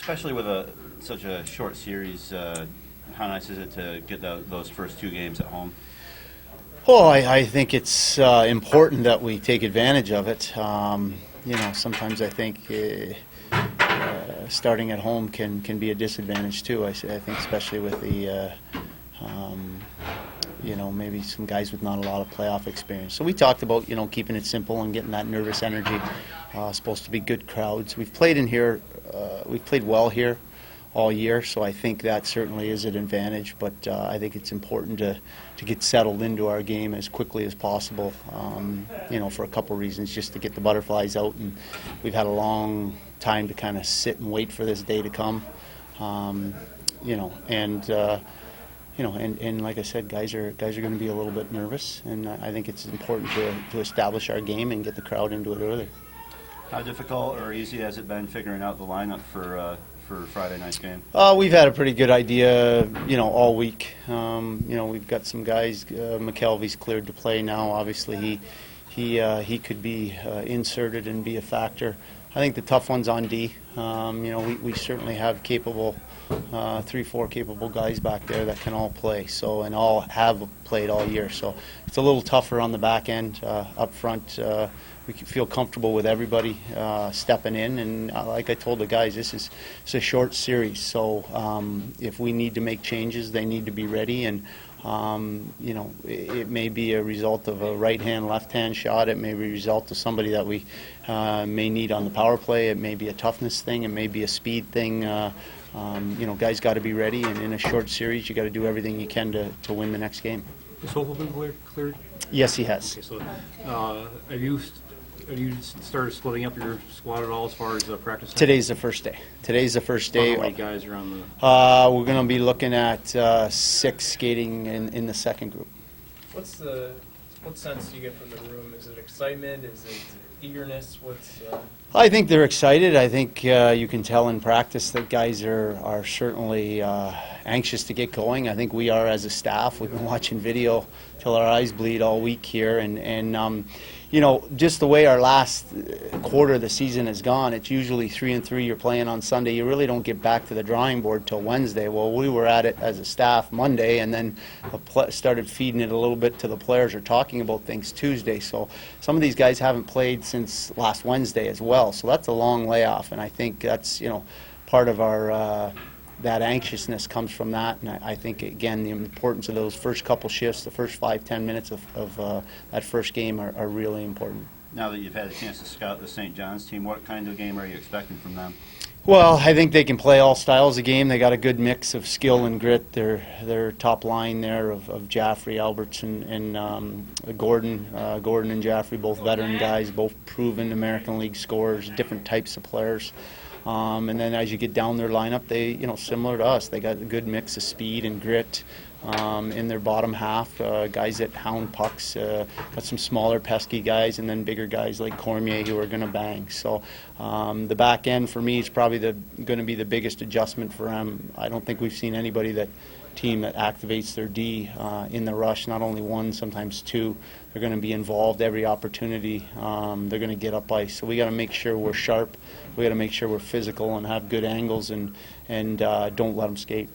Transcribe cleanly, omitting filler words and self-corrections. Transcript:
especially with such a short series, how nice is it to get those first two games at home? Well, I think it's important that we take advantage of it. Sometimes I think starting at home can be a disadvantage too. I think especially with the maybe some guys with not a lot of playoff experience. So we talked about keeping it simple and getting that nervous energy. Supposed to be good crowds. We've played in here. We've played well here all year, so I think that certainly is an advantage. But I think it's important to get settled into our game as quickly as possible. For a couple of reasons, just to get the butterflies out, and we've had a long time to kind of sit and wait for this day to come. And like I said, guys are going to be a little bit nervous, and I think it's important to establish our game and get the crowd into it early. How difficult or easy has it been figuring out the lineup for Friday night's game? We've had a pretty good idea, all week. We've got some guys. McKelvey's cleared to play now. Obviously, he could be inserted and be a factor. I think the tough one's on D. We certainly have capable. 3-4 capable guys back there that can all play, and all have played all year. So it's a little tougher on the back end. Up front, we can feel comfortable with everybody stepping in. And like I told the guys, it's a short series. So if we need to make changes, they need to be ready. And it may be a result of a right-hand, left-hand shot. It may be a result of somebody that we may need on the power play. It may be a toughness thing. It may be a speed thing. Guys got to be ready, and in a short series, you got to do everything you can to win the next game. Has Hochul been cleared? Yes, he has. Okay, so have you started splitting up your squad at all as far as practice? Today's the first day. How many guys are on the? We're going to be looking at 6 skating in the second group. What sense do you get from the room? Is it excitement? Is it eagerness? I think they're excited. I think you can tell in practice that guys are certainly anxious to get going. I think we are as a staff. We've been watching video till our eyes bleed all week here, and just the way our last quarter of the season has gone, it's usually 3-3. You're playing on Sunday. You really don't get back to the drawing board till Wednesday. Well, we were at it as a staff Monday, and then started feeding it a little bit to the players or talking about things Tuesday. So some of these guys haven't played since last Wednesday as well. So that's a long layoff, and I think that's part of our that anxiousness comes from that. And I think, again, the importance of those first couple shifts, the first 5-10 minutes of that first game are really important. Now that you've had a chance to scout the St. John's team, what kind of game are you expecting from them? Well, I think they can play all styles of game. They got a good mix of skill and grit. Their top line there of Jaffrey, Alberts, and Gordon. Gordon and Jaffrey, both veteran guys, both proven American League scorers, different types of players. And then as you get down their lineup, they, similar to us, they got a good mix of speed and grit in their bottom half. Guys that hound pucks, got some smaller, pesky guys, and then bigger guys like Cormier who are going to bang. So the back end for me is probably going to be the biggest adjustment for them. I don't think we've seen anybody team that activates their D in the rush, not only one, sometimes two. They're going to be involved every opportunity. They're going to get up ice. So we got to make sure we're sharp. We got to make sure we're physical and have good angles and don't let them skate.